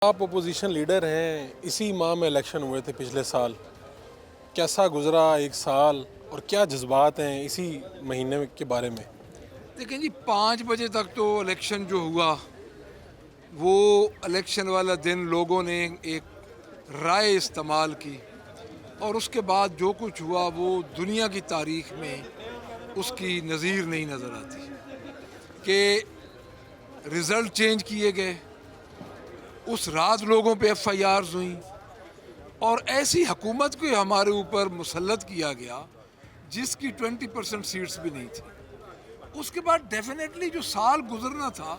आप opposition leader हैं, इसी माह में इलेक्शन हुए थे पिछले साल। कैसा गुजरा एक साल और क्या जज्बात हैं इसी महीने के बारे में? देखें जी, 5 बजे तक तो इलेक्शन जो हुआ वो इलेक्शन वाला दिन लोगों ने एक राय इस्तेमाल की और उसके बाद जो कुछ हुआ वो दुनिया की तारीख में उसकी नज़ीर नहीं नज़र आती कि रिज़ल्ट चेंज किए गए, उस रात लोगों पे एफआईआर्स हुई और ऐसी हुकूमत को हमारे ऊपर मुसल्लत किया गया जिसकी 20% सीट्स भी नहीं थी। उसके बाद डेफिनेटली जो साल गुजरना था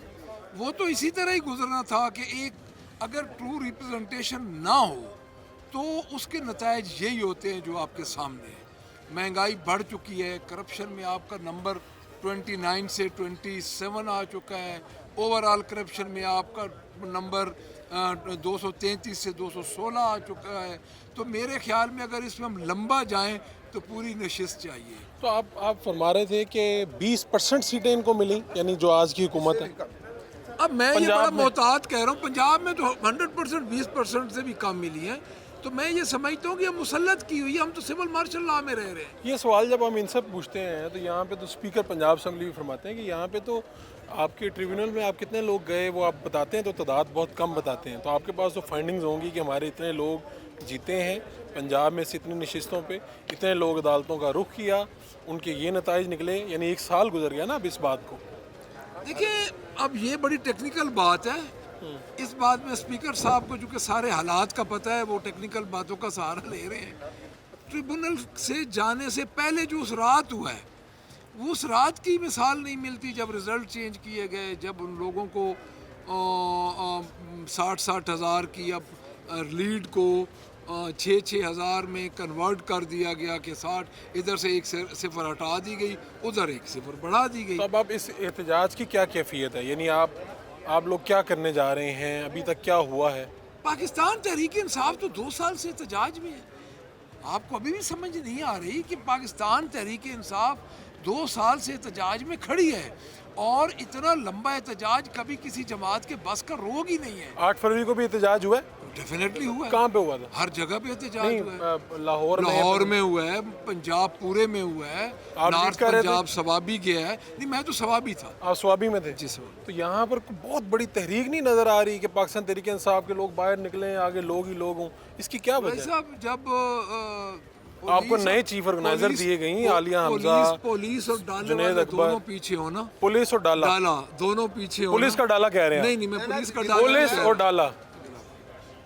वो तो इसी तरह ही गुजरना था कि एक अगर ट्रू रिप्रेजेंटेशन ना हो तो उसके नतायज यही होते हैं जो आपके सामने है। महंगाई बढ़ चुकी है, करप्शन में आपका नंबर 29 से 27 आ चुका है, ओवरऑल करप्शन में आपका नंबर 233 से 216 आ चुका है। तो मेरे ख्याल में अगर इसमें हम लंबा जाएं तो पूरी नशिस्त चाहिए। तो आप फरमा रहे थे कि 20% सीटें इनको मिली, यानी जो आज की हुकूमत है। अब मैं ये बड़ा पंजाब में मोहतात कह रहा हूँ, पंजाब में तो 100% 20% से भी कम मिली है। तो मैं ये समझता हूँ कि ये मुसल्लत की हुई है, हम तो सिविल मार्शल लॉ में रह रहे हैं। ये सवाल जब हम इनसे पूछते हैं तो यहाँ पे तो स्पीकर पंजाब असम्बली भी फरमाते हैं कि यहाँ पे तो आपके ट्रिब्यूनल में आप कितने लोग गए वो आप बताते हैं तो तादाद बहुत कम बताते हैं। तो आपके पास तो फाइंडिंग्स होंगी कि हमारे इतने लोग जीते हैं पंजाब में से इतनी नशिस्तों पे, इतने लोग अदालतों का रुख किया, उनके ये नताइज निकले, यानी एक साल गुजर गया ना अब इस बात को। देखिए, अब ये बड़ी टेक्निकल बात है। इस बात में स्पीकर साहब को चूँकि सारे हालात का पता है, वो टेक्निकल बातों का सहारा ले रहे हैं। ट्रिब्यूनल से जाने से पहले जो उस रात हुआ है वो उस रात की मिसाल नहीं मिलती जब रिज़ल्ट चेंज किए गए, जब उन लोगों को 60-60 हज़ार की अब लीड को 6-6 हज़ार में कन्वर्ट कर दिया गया कि 60 इधर से एक सिफर हटा दी गई, उधर एक सिफर बढ़ा दी गई। तो अब इस एहतजाज की क्या कैफियत है, यानी आप लोग क्या करने जा रहे हैं, अभी तक क्या हुआ है? पाकिस्तान तहरीक इंसाफ तो 2 साल से एहतजाज में है। आपको अभी भी समझ नहीं आ रही कि पाकिस्तान तहरीक इंसाफ 2 साल से एहतजाज में खड़ी है और इतना लंबा एहतजाज कभी किसी जमात के बस का रोग ही नहीं है। 8 फरवरी को भी एहतजाज हुआ है? डेफिनेटली हुआ है। कहाँ पे हुआ था? हर जगह पे एहतजाज नहीं, हुआ है। लाहौर में हुआ है, पंजाब पूरे में हुआ है, आप नॉर्थ लीड कर रहे थे? पंजाब सवाबी गया है। नहीं, मैं तो सवाबी था आप स्वाबी में थे? जिस वक्त। तो यहाँ पर बहुत बड़ी तहरीक नहीं नजर आ रही कि पाकिस्तान तहरीक इंसाफ के लोग बाहर निकले, आगे लोग ही लोग हों, इसकी क्या भाई वजह है? साहब, जब आपको नए चीफ ऑर्गेनाइजर दिए गई, आलिया हमजा, पुलिस और डाला जुनैद वाले अकबर। दोनों पीछे हो ना। पुलिस और डाला? डाला दोनों पीछे हो पुलिस ना। का डाला कह रहे हैं? नहीं नहीं, मैं पुलिस का डाला पुलिस और डाला,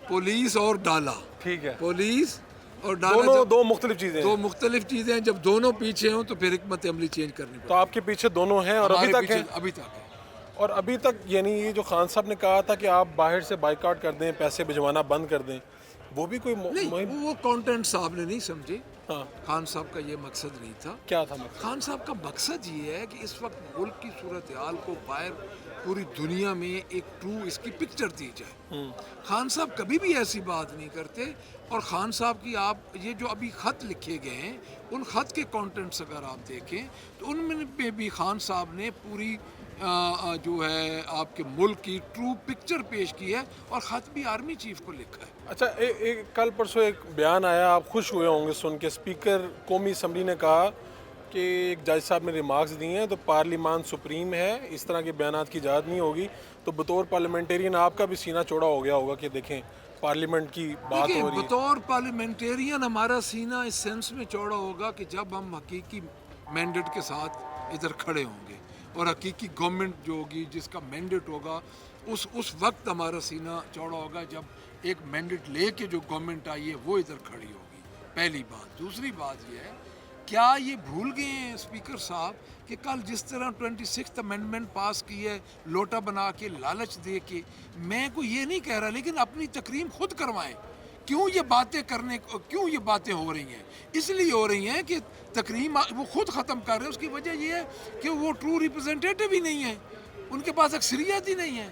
पुलिस और डाला, ठीक है। पुलिस और डाला दोनों दो मुख्तलिफ चीजें दो हैं। मुख्तलिफ चीजें हैं। जब दोनों पीछे हों तो फिर हिकमत अमली चेंज करनी तो पड़ेगी। आपके पीछे दोनों हैं और अभी हमारे तक हैं? पीछे अभी तक है। और अभी तक, यानी ये जो खान साहब ने कहा था कि आप बाहर से बाइकआउट कर दें, पैसे भिजवाना बंद कर दें, वो भी कोई नहीं, मुहिम? वो कंटेंट साहब ने नहीं समझे। हाँ, खान साहब का ये मकसद नहीं था। क्या था मतलब? खान साहब का मकसद ये है कि इस वक्त मुल्क की सूरत हाल को बाहर पूरी दुनिया में एक ट्रू इसकी पिक्चर दी जाए। खान साहब कभी भी ऐसी बात नहीं करते। और खान साहब की आप ये जो अभी ख़त लिखे गए हैं, उन ख़त के कंटेंट्स अगर आप देखें तो उनमें पे भी खान साहब ने पूरी जो है आपके मुल्क की ट्रू पिक्चर पेश की है और ख़त भी आर्मी चीफ को लिखा है। अच्छा, कल परसों एक बयान आया, आप खुश हुए होंगे सुन के। स्पीकर कौमी असम्बली ने कहा कि एक जज साहब ने रिमार्क्स दिए हैं तो पार्लिमान सुप्रीम है, इस तरह के बयानात की इजाज़त नहीं होगी। तो बतौर पार्लियामेंटेरियन आपका भी सीना चौड़ा हो गया होगा कि देखें पार्लियामेंट की बात हो रही है। बतौर पार्लियामेंटेरियन हमारा सीना इस सेंस में चौड़ा होगा कि जब हम हकीकी मैंडेट के साथ इधर खड़े होंगे और हकीकी गवर्नमेंट जो होगी जिसका मैंडेट होगा उस वक्त हमारा सीना चौड़ा होगा जब एक मैंडेट लेके जो गवर्नमेंट आई है वो इधर खड़ी होगी। पहली बात। दूसरी बात ये है, क्या ये भूल गए हैं स्पीकर साहब कि कल जिस तरह 26th अमेंडमेंट पास की है लोटा बना के, लालच दे के, मैं को ये नहीं कह रहा लेकिन अपनी तकरीम खुद करवाएं। क्यों ये बातें हो रही हैं? इसलिए हो रही हैं कि तकरीम वो खुद ख़त्म कर रहे हैं। उसकी वजह ये है कि वो ट्रू रिप्रेजेंटेटिव ही नहीं है, उनके पास अक्सरियत ही नहीं है।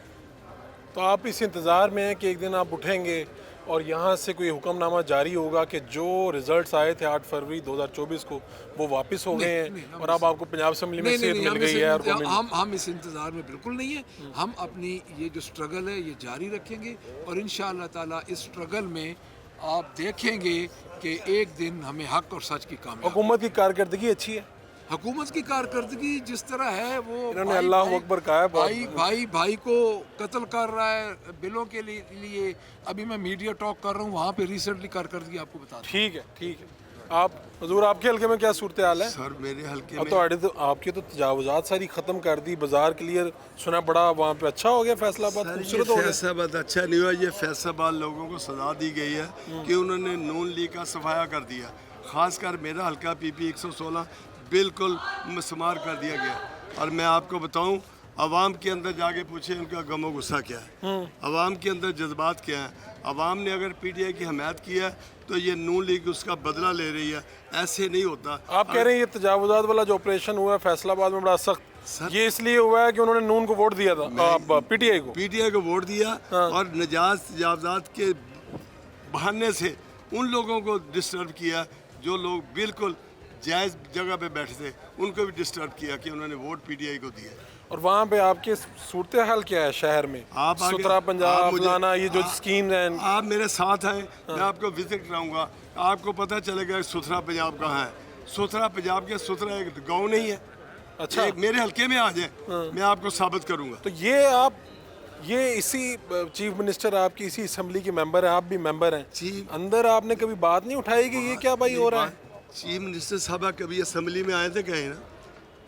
तो आप इस इंतज़ार में हैं कि एक दिन आप उठेंगे और यहाँ से कोई हुक्मनामा जारी होगा कि जो रिजल्ट्स आए थे 8 फरवरी 2024 को वो वापस हो गए हैं और अब आपको पंजाब असेंबली में सीट मिल गई है? और हम इस इंतज़ार में बिल्कुल नहीं है। हम अपनी ये जो स्ट्रगल है ये जारी रखेंगे और इंशाअल्लाह ताला इस स्ट्रगल में आप देखेंगे कि एक दिन हमें हक और सच की कामयाबी। हुकूमत की कारकर्दगी अच्छी है? हुकूमत की कारकर्दगी जिस तरह है वो इन्होंने अल्लाह अकबर कहा है, भाई को कत्ल कर रहा है बिलों के लिए। अभी मैं मीडिया टॉक कर रहा हूँ, वहाँ पे रिसेंटली कारकर्दगी आपको बता दूँ। ठीक है। आप हुजूर, आपके हल्के में क्या सूरत हाल है? सर मेरे हल्के अब में तो आपकी तो तजावुजात सारी ख़त्म कर दी, बाजार क्लियर सुना पड़ा, वहाँ पे अच्छा हो गया फैसलाबाद, सर, खूबसूरत ये हो गया। फैसलाबाद अच्छा नहीं हुआ। ये फैसलाबाद लोगों को सजा दी गई है कि उन्होंने नून लीग का सफाया कर दिया। खासकर मेरा हल्का PP 116 बिल्कुल मसमार कर दिया गया। और मैं आपको बताऊं, अवाम के अंदर जाके पूछे उनका गमो गुस्सा क्या है, अवाम के अंदर जज्बात क्या हैं। अवाम ने अगर PTI की हमायत की है तो ये नून लीग उसका बदला ले रही है। ऐसे नहीं होता। आप कह रहे हैं ये तजावुजात वाला जो ऑपरेशन हुआ है फैसलाबाद में बड़ा सख्त, ये इसलिए हुआ है कि उन्होंने नून को वोट दिया था, PTI को वोट दिया और नजायज तजावजात के बहाने से उन लोगों को डिस्टर्ब किया जो लोग बिल्कुल जायज़ जगह पे बैठे थे, उनको भी डिस्टर्ब किया कि उन्होंने वोट PTI को दिया। और वहाँ पे आपके सूरत हाल क्या है शहर में? आप आगे- सुथरा आप पंजाब मुझे- लाना, ये जो आप- स्कीम है, आप मेरे साथ हैं, मैं आपको विजिट कराऊंगा, आपको पता चलेगा कि सुथरा पंजाब कहाँ है। सुथरा पंजाब के सुथरा एक गांव नहीं है। अच्छा, मेरे हल्के में आ जाए, मैं आपको साबित करूंगा। तो ये इसी चीफ मिनिस्टर आपकी इसी असेंबली के मेंबर हैं, आप भी मेंबर हैं, चीफ अंदर आपने कभी बात नहीं उठाई कि ये क्या भाई हो रहा है? चीफ मिनिस्टर साहब कभी असेंबली में आए थे कहीं ना?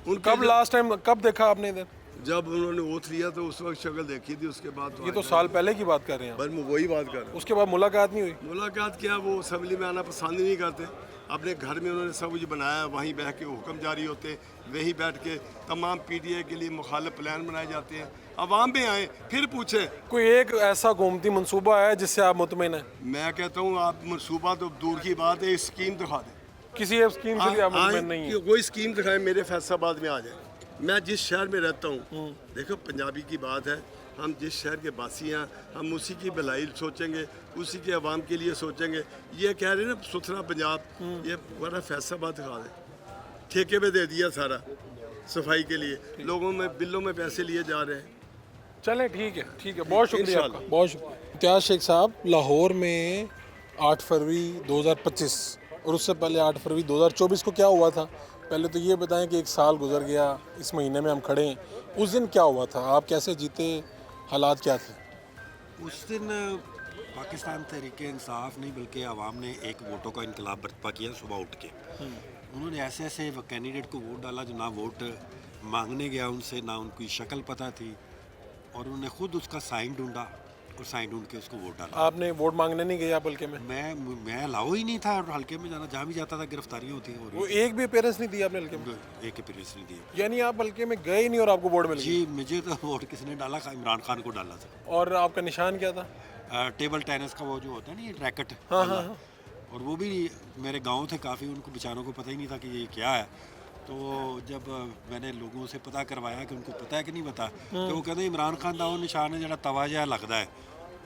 उनका कब लास्ट टाइम कब देखा आपने इधर? जब उन्होंने ओथ लिया तो उस वक्त शक्ल देखी थी, उसके बाद ये तो साल पहले की बात कर रहे हैं आप। बस मैं वही बात कर रहा हूँ। उसके बाद मुलाकात नहीं हुई? मुलाकात किया, वो असेंबली में आना पसंद ही नहीं करते। अपने घर में उन्होंने सब कुछ बनाया, वहीं बैठ के हुक्म जारी होते, वहीं बैठ के तमाम PTI के लिए मुखालिफ प्लान बनाए जाते हैं। अवाम में आए फिर पूछे। कोई एक ऐसा हुकूमती मंसूबा है जिससे आप मुतमिन हैं? मैं कहता हूँ आप मनसूबा तो दूर की बात है, स्कीम दिखा दें। किसी एक स्कीम से भी आप मुतमिन नहीं है? कोई स्कीम दिखाए, मेरे फैसलाबाद में आ जाए। मैं जिस शहर में रहता हूँ, देखो पंजाबी की बात है, हम जिस शहर के बासी हैं हम उसी की भलाई सोचेंगे, उसी के अवाम के लिए सोचेंगे। ये कह रहे हैं ना सुथरा पंजाब, ये बड़ा फैसलाबाद दिखा दें। ठेके पे दे दिया सारा सफाई के लिए, लोगों में बिलों में पैसे लिए जा रहे हैं। चलें, ठीक है, बहुत शुक्रिया आपका, बहुत शुक्रिया। इम्तियाज़ शेख साहब, लाहौर में 8 फरवरी 2025 और उससे पहले 8 फरवरी 2024 को क्या हुआ था? पहले तो ये बताएं कि एक साल गुजर गया, इस महीने में हम खड़े हैं, उस दिन क्या हुआ था? आप कैसे जीते, हालात क्या थे? उस दिन पाकिस्तान तहरीक इंसाफ नहीं बल्कि आवाम ने एक वोटों का इनकलाब बर्पा किया सुबह उठ के। उन्होंने ऐसे ऐसे कैंडिडेट को वोट डाला जो ना वोट मांगने गया उनसे, ना उनकी शक्ल पता थी, और उन्होंने खुद उसका साइन ढूंढा और साइन ढूंढ के उसको वोट डाला। आपने वोट मांगने नहीं गए आप हल्के में? मैं अलाउ ही नहीं था, और हल्के में जाना, जहाँ भी जाता था गिरफ्तारियाँ होती हैं। वो एक भी अपीयरेंस नहीं दी आपने हल्के में? एक अपीयरेंस नहीं दी। यानी आप हल्के में गए ही नहीं और आपको वोट मिल गया? जी, मुझे तो वोट किसने डाला? इमरान खान को डाला था। और आपका निशान क्या था? टेबल टेनिस का वो जो होता है ना, ये रैकेट। हाँ। और वो भी मेरे गांव थे काफ़ी, उनको बेचारों को पता ही नहीं था कि ये क्या है। तो जब मैंने लोगों से पता करवाया कि उनको पता है कि नहीं पता, तो वो कहते इमरान खान का वो निशान है जरा तवा जहा लगता है।